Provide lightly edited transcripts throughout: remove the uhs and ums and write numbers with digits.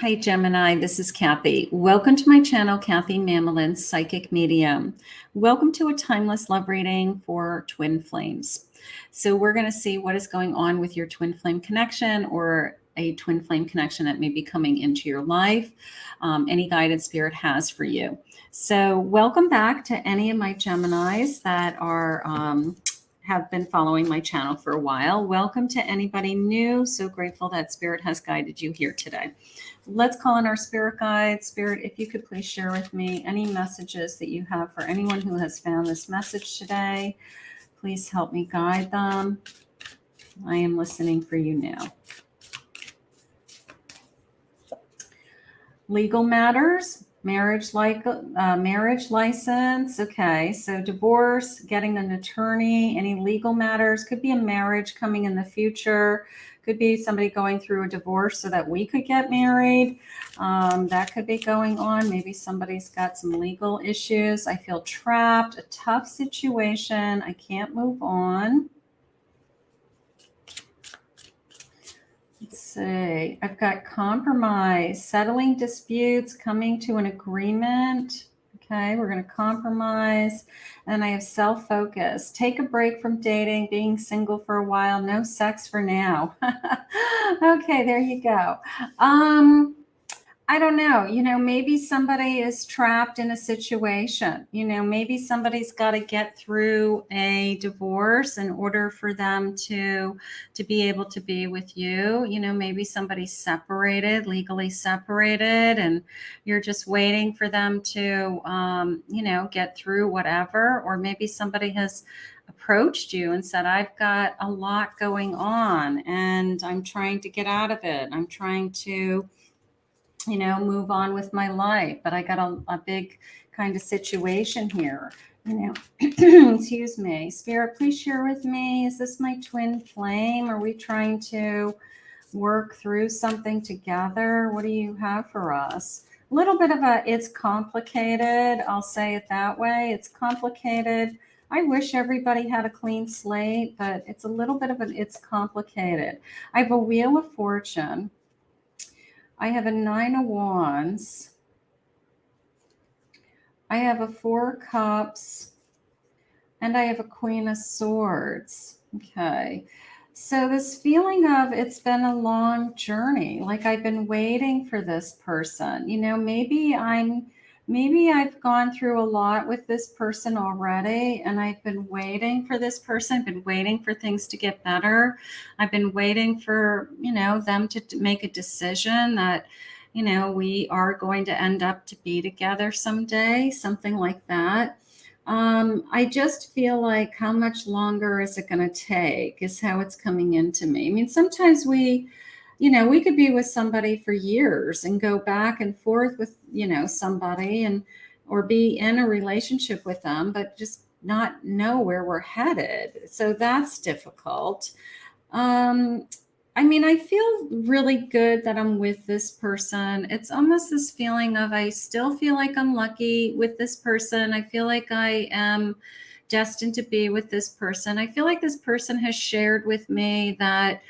Hi, Gemini. This is Kathy. Welcome to my channel, Kathy Mamolen, Psychic Medium. Welcome to a timeless love reading for twin flames. So we're going to see what is going on with your twin flame connection or a twin flame connection that may be coming into your life, any guidance spirit has for you. So welcome back to any of my Geminis that are have been following my channel for a while. Welcome to anybody new. So grateful that Spirit has guided you here today. Let's call in our spirit guide. Spirit, if you could please share with me any messages that you have for anyone who has found this message today. Please help me guide them. I am listening for you now. Legal matters, marriage license. Okay, so divorce, getting an attorney, any legal matters. Could be a marriage coming in the future. Could be somebody going through a divorce so that we could get married. That could be going on. Maybe somebody's got some legal issues. I feel trapped, a tough situation. I can't move on. Let's see. I've got compromise, settling disputes, coming to an agreement. Okay, we're going to compromise. And I have self-focus. Take a break from dating, being single for a while. No sex for now. Okay, there you go. I don't know, maybe somebody is trapped in a situation, maybe somebody's got to get through a divorce in order for them to be able to be with you. Maybe somebody's separated, legally separated, and you're just waiting for them to, get through whatever. Or maybe somebody has approached you and said, I've got a lot going on and I'm trying to get out of it. I'm trying to move on with my life, but I got a big kind of situation here, excuse me. Spirit, please share with me, is this my twin flame? Are we trying to work through something together? What do you have for us? A little bit of it's complicated. I'll say it that way. It's complicated. I wish everybody had a clean slate, but it's a little bit of it's complicated. I have a Wheel of Fortune. I have a 9 of Wands. I have a 4 Cups. And I have a Queen of Swords. Okay. So this feeling of it's been a long journey. Like I've been waiting for this person. Maybe I've gone through a lot with this person already, and I've been waiting for this person. I've been waiting for things to get better. I've been waiting for, them to make a decision that, we are going to end up to be together someday, something like that. I just feel like how much longer is it going to take is how it's coming into me. I mean, sometimes we could be with somebody for years and go back and forth with, somebody or be in a relationship with them, but just not know where we're headed. So that's difficult. I feel really good that I'm with this person. It's almost this feeling of I still feel like I'm lucky with this person. I feel like I am destined to be with this person. I feel like this person has shared with me that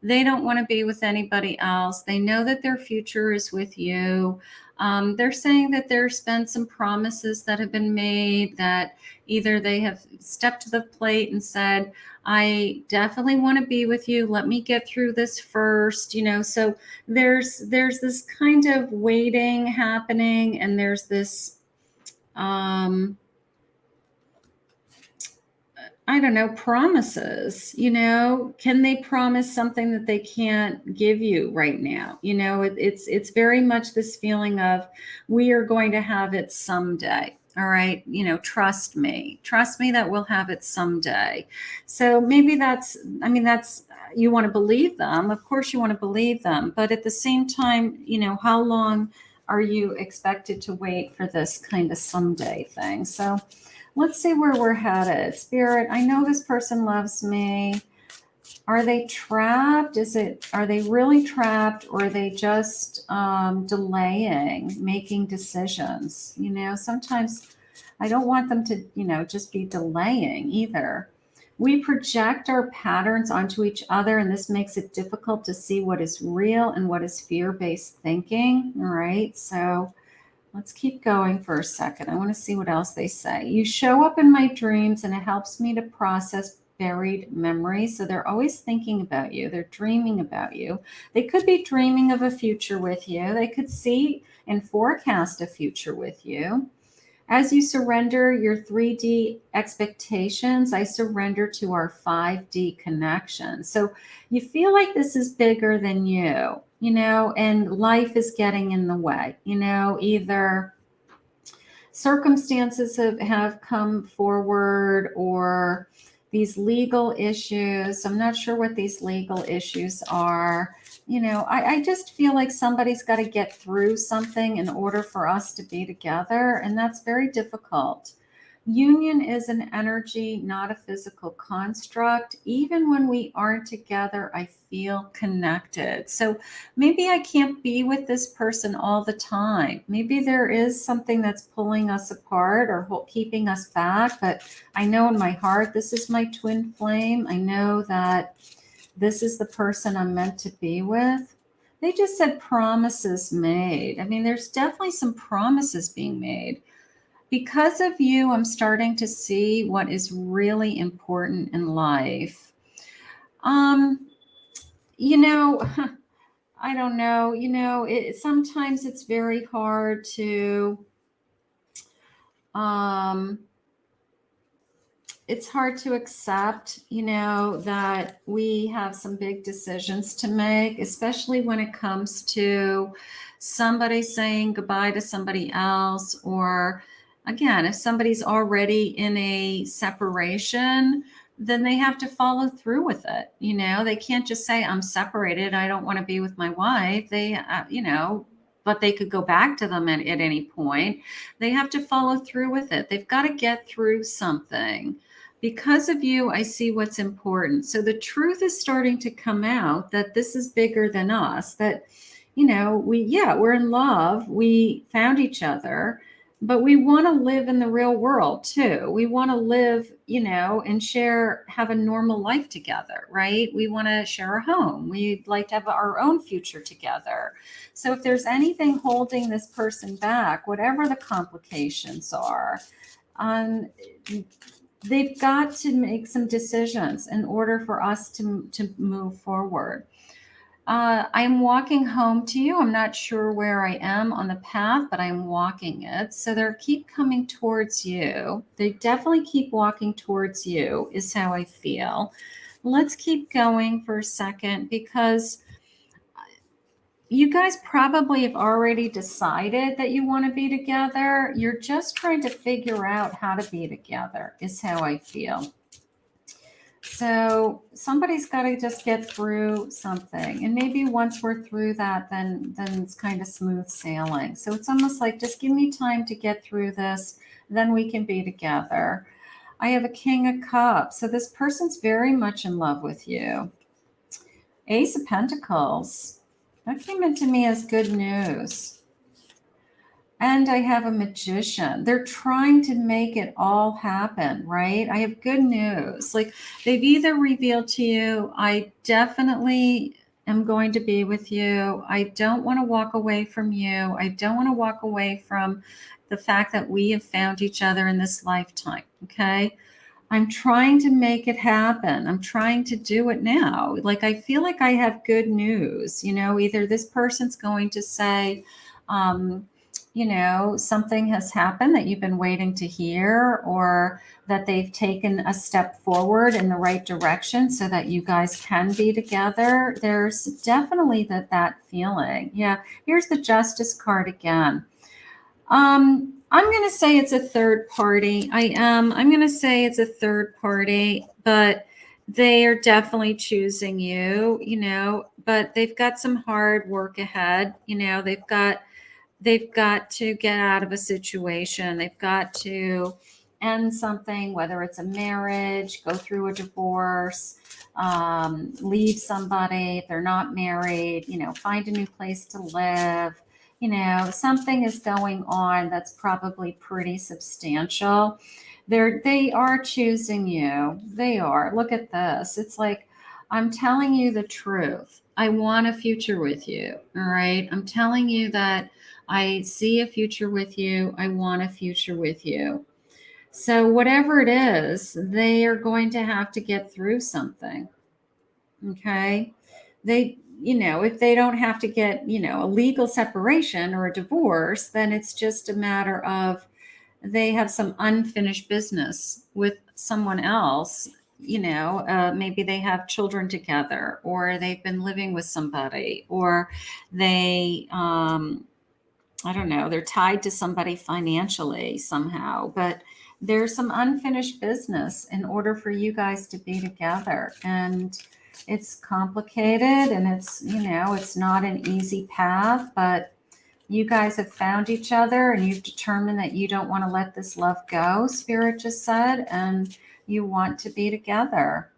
they don't want to be with anybody else. They know that their future is with you. They're saying that there's been some promises that have been made that either they have stepped to the plate and said, I definitely want to be with you. Let me get through this first, so there's this kind of waiting happening, and there's this, I don't know, promises, can they promise something that they can't give you right now? It's very much this feeling of we are going to have it someday. All right. Trust me that we'll have it someday. So maybe that's, you want to believe them. Of course you want to believe them. But at the same time, how long are you expected to wait for this kind of someday thing? So let's see where we're headed. Spirit, I know this person loves me. Are they trapped? Are they really trapped, or are they just delaying making decisions? Sometimes I don't want them to, just be delaying either. We project our patterns onto each other, and this makes it difficult to see what is real and what is fear-based thinking. All right, so let's keep going for a second. I want to see what else they say. You show up in my dreams, and it helps me to process buried memories. So they're always thinking about you. They're dreaming about you. They could be dreaming of a future with you. They could see and forecast a future with you. As you surrender your 3D expectations, I surrender to our 5D connection. So you feel like this is bigger than you know, and life is getting in the way, you know, either circumstances have come forward or these legal issues. I'm not sure what these legal issues are. You know, I just feel like somebody's got to get through something in order for us to be together, and that's very difficult. Union is an energy, not a physical construct. Even when we aren't together, I feel connected. So maybe I can't be with this person all the time. Maybe there is something that's pulling us apart or keeping us back. But I know in my heart, this is my twin flame. I know that this is the person I'm meant to be with. They just said promises made. I mean, there's definitely some promises being made. Because of you, I'm starting to see what is really important in life. Um, you know, I don't know, you know, sometimes it's very hard to um it's hard to accept, you know, that we have some big decisions to make, especially when it comes to somebody saying goodbye to somebody else, or again, if somebody's already in a separation, then they have to follow through with it. You know, they can't just say, I'm separated, I don't want to be with my wife. You know, but they could go back to them at any point. They have to follow through with it. They've got to get through something. Because of you, I see what's important. So the truth is starting to come out that this is bigger than us, that, you know, we're in love. We found each other, but we want to live in the real world too. We want to live, you know, and have a normal life together, right? We want to share a home. We'd like to have our own future together. So if there's anything holding this person back, whatever the complications are, um, they've got to make some decisions in order for us to move forward. I'm walking home to you. I'm not sure where I am on the path, but I'm walking it. So they keep coming towards you. They definitely keep walking towards you, is how I feel. Let's keep going for a second, because you guys probably have already decided that you want to be together. You're just trying to figure out how to be together, is how I feel. So somebody's got to just get through something. And maybe once we're through that, then it's kind of smooth sailing. So it's almost like, just give me time to get through this, then we can be together. I have a King of Cups. So this person's very much in love with you. Ace of Pentacles. That came into me as good news. And I have a Magician. They're trying to make it all happen, right? I have good news. Like, they've either revealed to you, I definitely am going to be with you. I don't want to walk away from you. I don't want to walk away from the fact that we have found each other in this lifetime. Okay. I'm trying to make it happen. I'm trying to do it now. Like, I feel like I have good news. You know, either this person's going to say, you know, something has happened that you've been waiting to hear, or that they've taken a step forward in the right direction so that you guys can be together. There's definitely that feeling. Yeah. Here's the Justice card again. I'm going to say it's a third party. I'm going to say it's a third party, but they are definitely choosing you, you know, but they've got some hard work ahead. You know, they've got to get out of a situation. They've got to end something, whether it's a marriage, go through a divorce, leave somebody if they're not married, you know, find a new place to live. You know, something is going on that's probably pretty substantial. They are choosing you. They are. Look at this. It's like, I'm telling you the truth. I want a future with you. All right. I'm telling you that I see a future with you. I want a future with you. So, whatever it is, they are going to have to get through something. Okay. If they don't have to get, a legal separation or a divorce, then it's just a matter of they have some unfinished business with someone else. Maybe they have children together, or they've been living with somebody, or they, I don't know, they're tied to somebody financially somehow, but there's some unfinished business in order for you guys to be together. And it's complicated, and it's not an easy path, but you guys have found each other, and you've determined that you don't want to let this love go, Spirit just said, and you want to be together.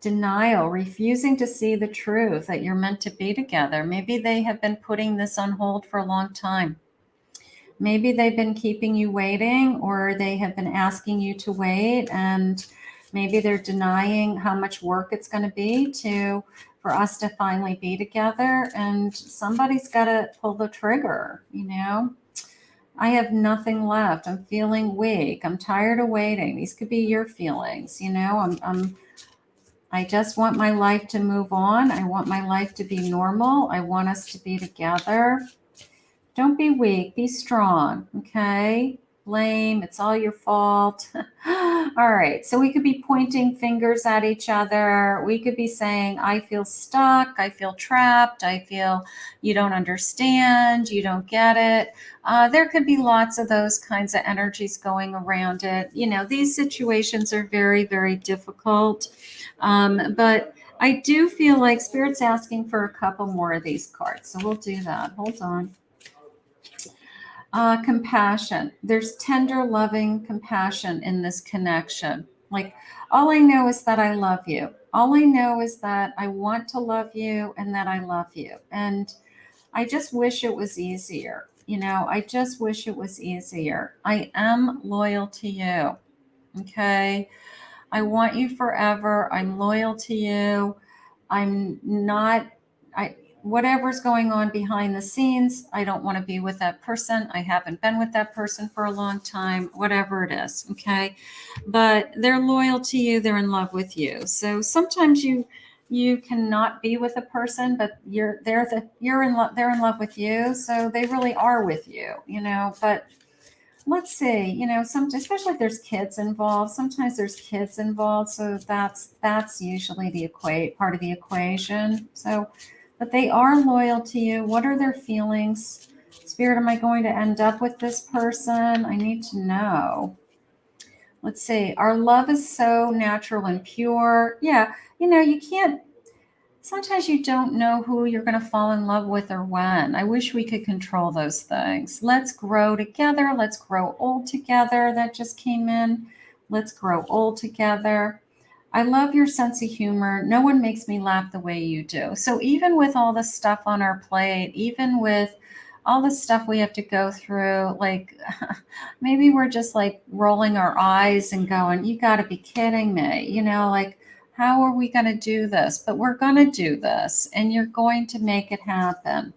Denial, refusing to see the truth that you're meant to be together. Maybe they have been putting this on hold for a long time. Maybe they've been keeping you waiting, or they have been asking you to wait, and maybe they're denying how much work it's going to be for us to finally be together. And somebody's got to pull the trigger. I have nothing left. I'm feeling weak. I'm tired of waiting. These could be your feelings. I just want my life to move on. I want my life to be normal. I want us to be together. Don't be weak. Be strong. Okay. Blame. It's all your fault. All right. So we could be pointing fingers at each other. We could be saying, I feel stuck. I feel trapped. I feel you don't understand. You don't get it. There could be lots of those kinds of energies going around it. These situations are very, very difficult. But I do feel like Spirit's asking for a couple more of these cards. So we'll do that. Hold on. Compassion. There's tender, loving compassion in this connection. Like, all I know is that I love you. All I know is that I want to love you and that I love you. And I just wish it was easier. I just wish it was easier. I am loyal to you. Okay. I want you forever. I'm loyal to you. I'm not, whatever's going on behind the scenes, I don't want to be with that person. I haven't been with that person for a long time, whatever it is. Okay. But they're loyal to you. They're in love with you. So sometimes you cannot be with a person, but you're in love with you. So they really are with you, but let's see, especially if there's kids involved. Sometimes there's kids involved, so that's usually the part of the equation. So, but they are loyal to you. What are their feelings? Spirit, am I going to end up with this person? I need to know. Let's see. Our love is so natural and pure. Yeah, you can't. Sometimes you don't know who you're going to fall in love with or when. I wish we could control those things. Let's grow together. Let's grow old together. That just came in. Let's grow old together. I love your sense of humor. No one makes me laugh the way you do. So even with all the stuff on our plate, even with all the stuff we have to go through, like maybe we're just like rolling our eyes and going, you got to be kidding me. Like, how are we going to do this? But we're going to do this, and you're going to make it happen.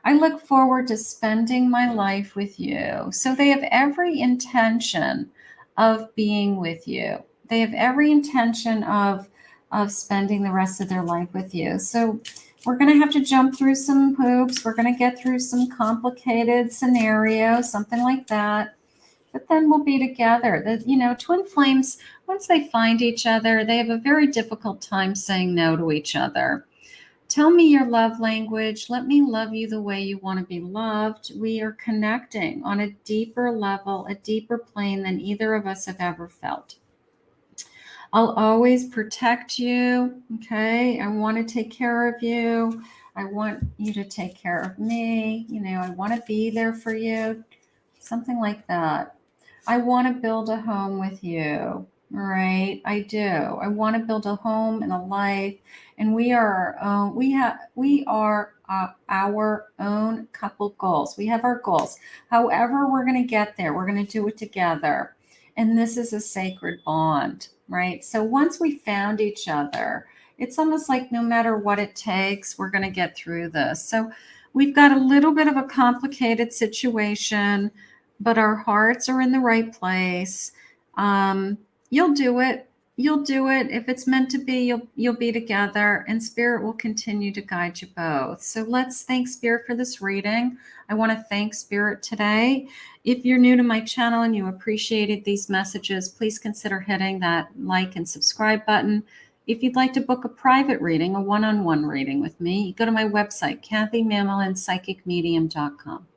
I look forward to spending my life with you. So they have every intention of being with you. They have every intention of spending the rest of their life with you. So we're going to have to jump through some hoops. We're going to get through some complicated scenarios, something like that. But then we'll be together. Twin flames, once they find each other, they have a very difficult time saying no to each other. Tell me your love language. Let me love you the way you want to be loved. We are connecting on a deeper level, a deeper plane than either of us have ever felt. I'll always protect you. Okay. I want to take care of you. I want you to take care of me. I want to be there for you. Something like that. I want to build a home with you. Right? I do. I want to build a home and a life, and we are our own couple goals. We have our goals. However, we're going to get there. We're going to do it together. And this is a sacred bond, right? So once we found each other, it's almost like no matter what it takes, we're going to get through this. So we've got a little bit of a complicated situation, but our hearts are in the right place. You'll do it. You'll do it. If it's meant to be, you'll be together, and Spirit will continue to guide you both. So let's thank Spirit for this reading. I want to thank Spirit today. If you're new to my channel and you appreciated these messages, please consider hitting that like and subscribe button. If you'd like to book a private reading, a one-on-one reading with me, go to my website, KathyMamolenPsychicMedium.com.